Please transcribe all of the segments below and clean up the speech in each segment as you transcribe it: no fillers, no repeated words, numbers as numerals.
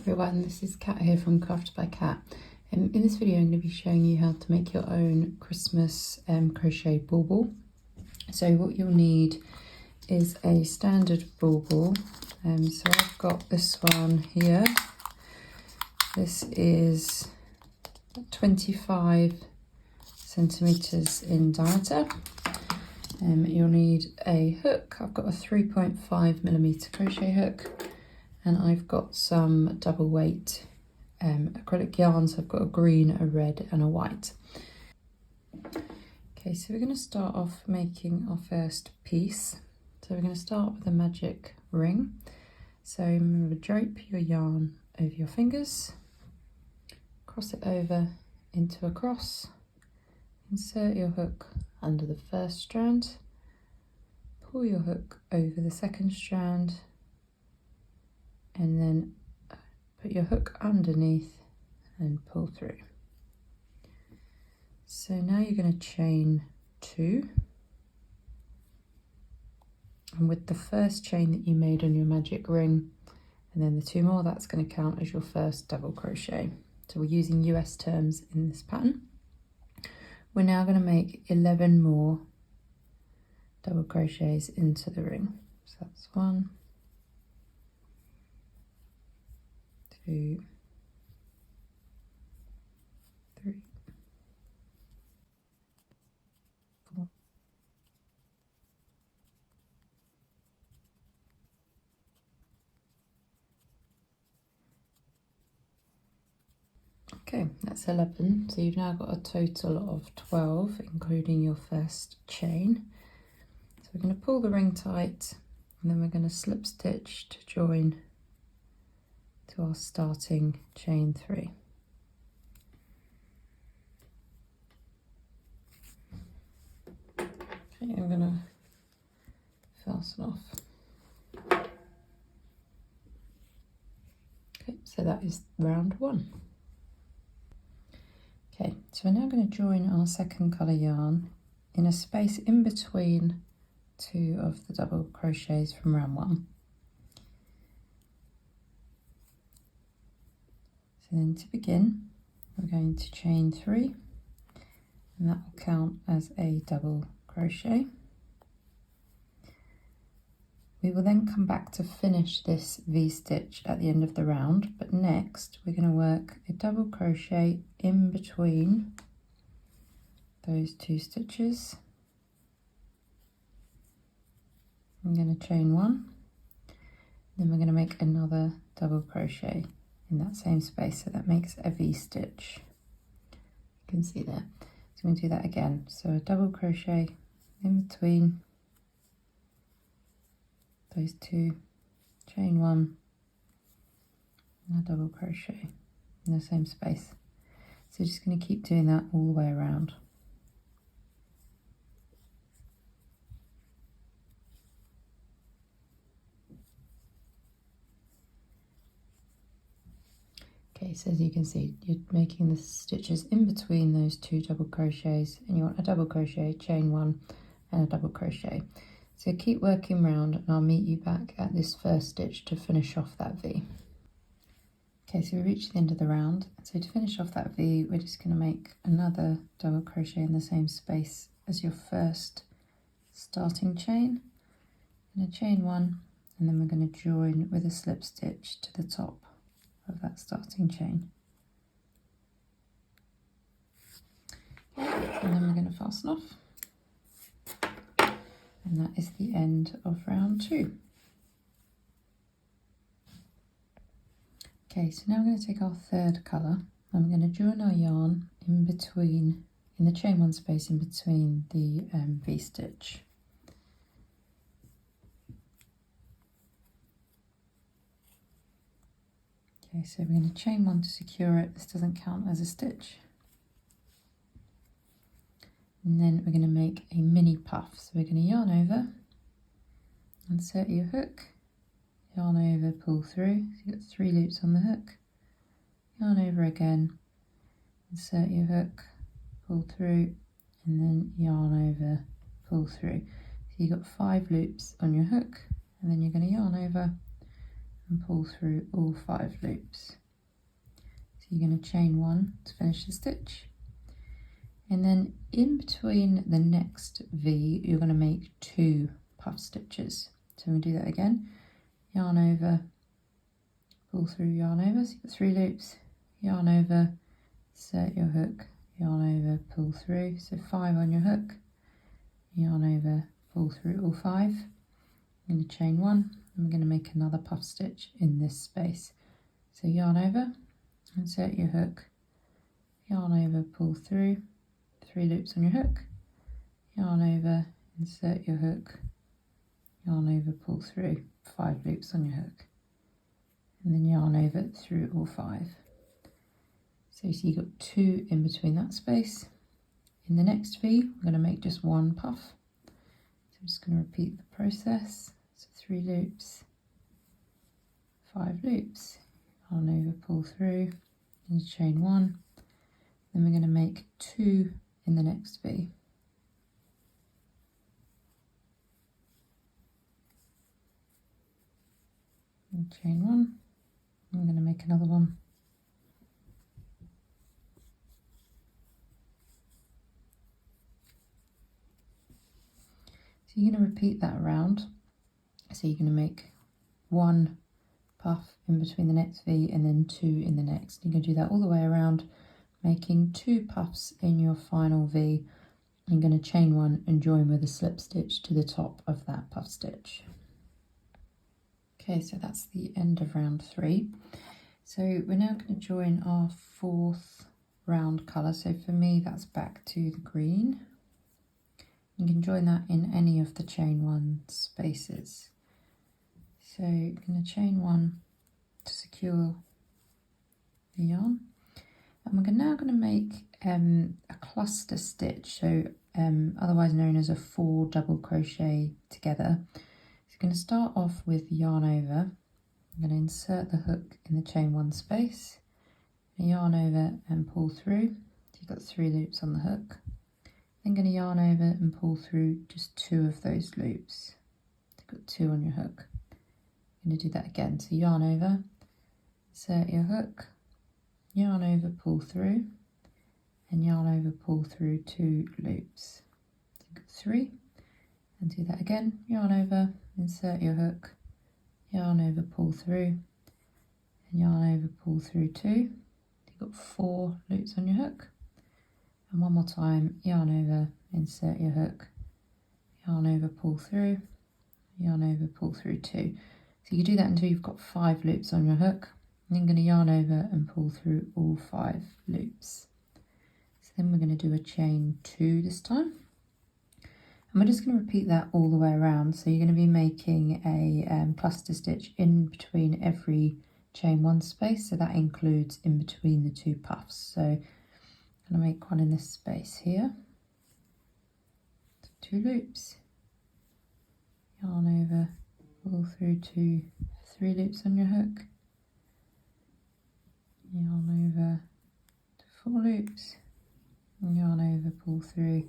everyone, this is Kat here from Crafted by Kat. In this video I'm going to be showing you how to make your own Christmas crochet bauble. So what you'll need is a standard bauble. So I've got this one here. This is 25 centimeters in diameter. You'll need a hook. I've got a 3.5mm crochet hook, and I've got some double weight acrylic yarns. I've got a green, a red and a white. Okay, so we're going to start off making our first piece. So we're going to start with a magic ring. So remember, drape your yarn over your fingers, cross it over into a cross, insert your hook under the first strand, pull your hook over the second strand, and then put your hook underneath and pull through. So now you're going to chain 2, and with the first chain that you made on your magic ring and then the 2 more, that's going to count as your first double crochet. So we're using US terms in this pattern. We're now going to make 11 more double crochets into the ring. So that's 1, 2, 3, 4. Okay, that's 11. So you've now got a total of 12, including your first chain. So we're going to pull the ring tight, and then we're going to slip stitch to join to our starting chain 3. Okay, I'm going to fasten off. Okay, so that is round 1. Okay, so we're now going to join our second colour yarn in a space in between 2 of the double crochets from round 1. So then to begin, we're going to chain 3, and that will count as a double crochet. We will then come back to finish this V-stitch at the end of the round, but next we're going to work a double crochet in between those 2 stitches. I'm going to chain 1, then we're going to make another double crochet in that same space, so that makes a V-stitch. You can see there. So I'm going to do that again. So a double crochet in between those 2, chain 1, and a double crochet in the same space. So just going to keep doing that all the way around. Okay, so as you can see, you're making the stitches in between those 2 double crochets, and you want a double crochet, chain 1 and a double crochet. So keep working round, and I'll meet you back at this first stitch to finish off that V. Okay, so we reached the end of the round. So to finish off that V, we're just going to make another double crochet in the same space as your first starting chain. I'm going to chain 1, and then we're going to join with a slip stitch to the top of that starting chain. Okay, and then we're going to fasten off. And that is the end of round 2. Okay, so now I'm going to take our third colour. I'm going to join our yarn in between, in the chain 1 space in between the V-stitch. Okay, so we're going to chain 1 to secure it. This doesn't count as a stitch. And then we're going to make a mini puff. So we're going to yarn over, insert your hook, yarn over, pull through. So you've got 3 loops on the hook, yarn over again, insert your hook, pull through, and then yarn over, pull through. So you've got 5 loops on your hook, and then you're going to yarn over and pull through all 5 loops. So you're going to chain 1 to finish the stitch, and then in between the next V you're going to make 2 puff stitches. So we'll do that again. Yarn over, pull through, yarn over, so you've got 3 loops, yarn over, insert your hook, yarn over, pull through, so 5 on your hook, yarn over, pull through all 5. I'm going to chain 1, and we're going to make another puff stitch in this space. So yarn over, insert your hook, yarn over, pull through, 3 loops on your hook, yarn over, insert your hook, yarn over, pull through, 5 loops on your hook, and then yarn over through all 5. So you see you've got 2 in between that space. In the next V we're going to make just 1 puff. So I'm just going to repeat the process. So 3 loops, 5 loops, yarn over, pull through, and chain 1. Then we're going to make 2 in the next V. And chain 1. I'm going to make another one. So you're going to repeat that around. So you're going to make 1 puff in between the next V and then 2 in the next. You're going to do that all the way around, making 2 puffs in your final V. You're going to chain 1 and join with a slip stitch to the top of that puff stitch. Okay, so that's the end of round 3. So we're now going to join our 4th round colour. So for me that's back to the green. You can join that in any of the chain 1 spaces. So you're going to chain 1 to secure the yarn, and we're now going to make a cluster stitch, so otherwise known as a 4 double crochet together. So you're going to start off with yarn over. I'm going to insert the hook in the chain 1 space, yarn over and pull through. So you've got 3 loops on the hook. Then going to yarn over and pull through just 2 of those loops. So you've got 2 on your hook. I'm going to do that again. So yarn over, insert your hook, yarn over, pull through, and yarn over, pull through 2 loops. So you've got 3, and do that again. Yarn over, insert your hook, yarn over, pull through, and yarn over, pull through 2. You've got 4 loops on your hook. And one more time, yarn over, insert your hook, yarn over, pull through, yarn over, pull through 2. So you do that until you've got 5 loops on your hook. And then going to yarn over and pull through all 5 loops. So then we're going to do a chain 2 this time. And we're just going to repeat that all the way around. So you're going to be making a cluster stitch in between every chain 1 space. So that includes in between the 2 puffs. So I'm going to make one in this space here. So 2 loops. Yarn over, pull through 2, 3 loops on your hook. Yarn over to 4 loops. And yarn over, pull through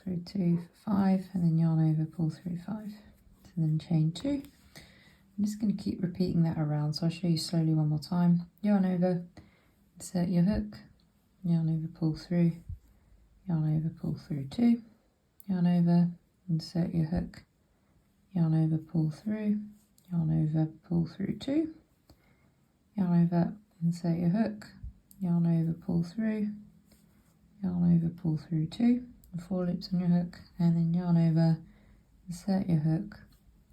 2 for 5, and then yarn over, pull through 5. So then chain 2. I'm just going to keep repeating that around, so I'll show you slowly one more time. Yarn over, insert your hook, yarn over, pull through, yarn over, pull through 2, yarn over, insert your hook, yarn over, pull through, yarn over, pull through 2, yarn over, insert your hook, yarn over, pull through, yarn over, pull through 2, and 4 loops on your hook, and then yarn over, insert your hook,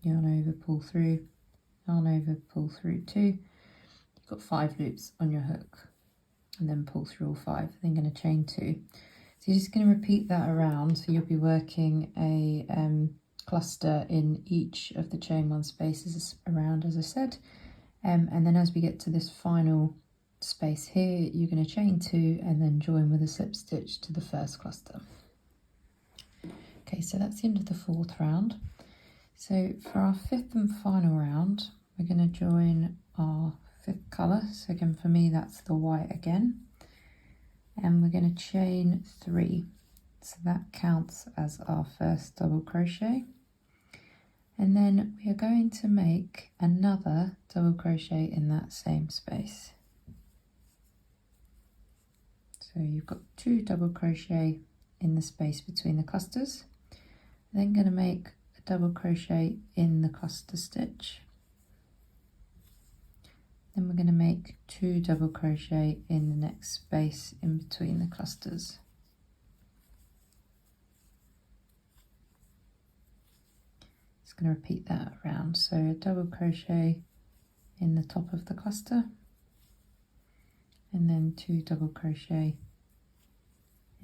yarn over, pull through, yarn over, pull through 2. You've got 5 loops on your hook, and then pull through all 5. Then going to chain 2. So you're just going to repeat that around. So you'll be working a cluster in each of the chain 1 spaces around, as I said, and then as we get to this final space here, you're going to chain 2 and then join with a slip stitch to the first cluster. Okay, so that's the end of the 4th round. So for our 5th and final round, we're going to join our 5th colour. So again, for me, that's the white again. And we're going to chain 3. So that counts as our first double crochet. And then we are going to make another double crochet in that same space. So you've got 2 double crochet in the space between the clusters. Then going to make a double crochet in the cluster stitch. Then we're going to make 2 double crochet in the next space in between the clusters. Just going to repeat that around. So a double crochet in the top of the cluster, and then 2 double crochet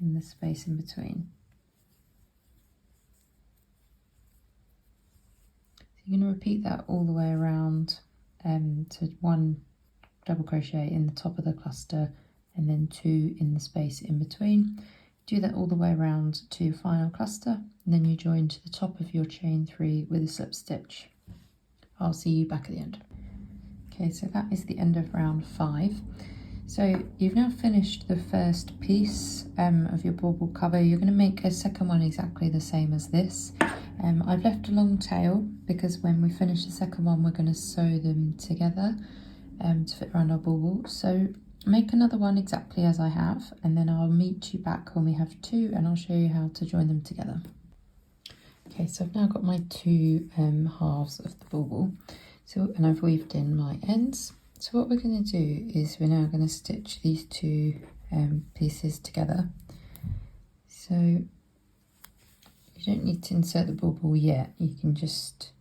in the space in between. So you're going to repeat that all the way around to 1 double crochet in the top of the cluster and then 2 in the space in between. Do that all the way around to your final cluster, and then you join to the top of your chain 3 with a slip stitch. I'll see you back at the end. Okay, so that is the end of round 5. So you've now finished the first piece of your bauble cover. You're going to make a second one exactly the same as this. I've left a long tail because when we finish the second one we're going to sew them together to fit around our bauble. So make another one exactly as I have, and then I'll meet you back when we have 2 and I'll show you how to join them together. Okay, so I've now got my 2 halves of the bauble, and I've weaved in my ends. So what we're going to do is we're now going to stitch these 2 pieces together. So you don't need to insert the bauble yet, you can just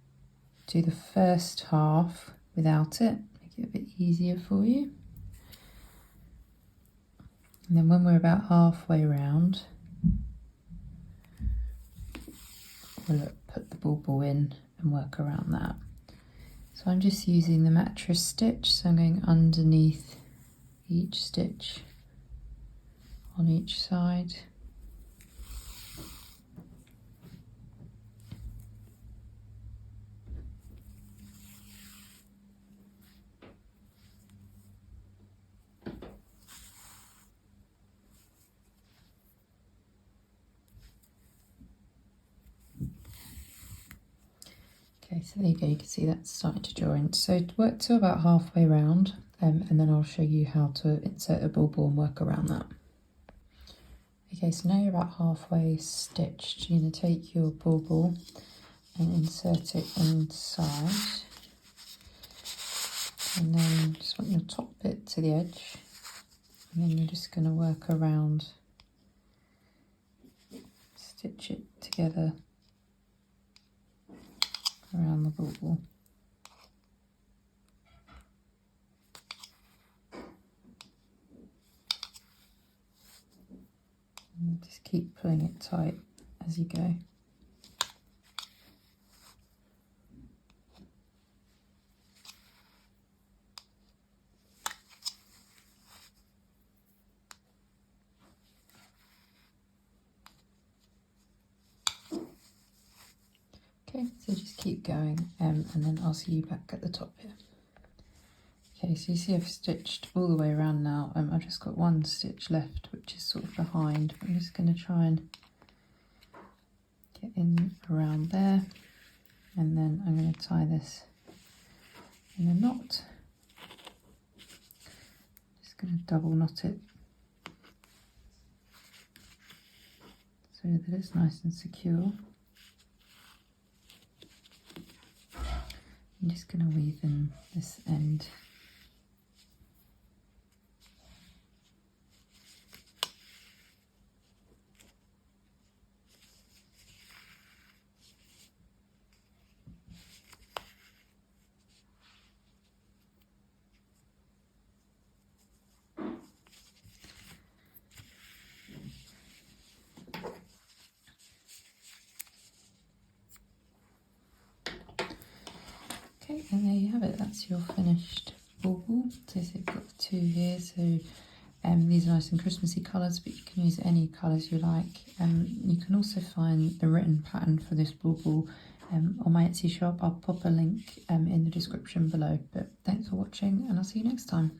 do the first half without it, make it a bit easier for you. And then when we're about halfway around, we'll put the bauble in and work around that. So I'm just using the mattress stitch, so I'm going underneath each stitch on each side. Okay, so there you go, you can see that's starting to join. So work to about halfway round, and then I'll show you how to insert a bauble and work around that. Okay, so now you're about halfway stitched. You're going to take your bauble and insert it inside. And then just want your top bit to the edge. And then you're just going to work around, stitch it together around the bauble. And just keep pulling it tight as you go. Okay, so just keep going, and then I'll see you back at the top here. Okay, so you see I've stitched all the way around now. I've just got 1 stitch left, which is sort of behind. I'm just going to try and get in around there, and then I'm going to tie this in a knot. Just going to double knot it so that it's nice and secure. I'm just going to weave in this end. Okay, and there you have it, that's your finished bauble. So you've got 2 here, so these are nice and Christmassy colours, but you can use any colours you like. You can also find the written pattern for this bauble on my Etsy shop. I'll pop a link in the description below. But thanks for watching, and I'll see you next time.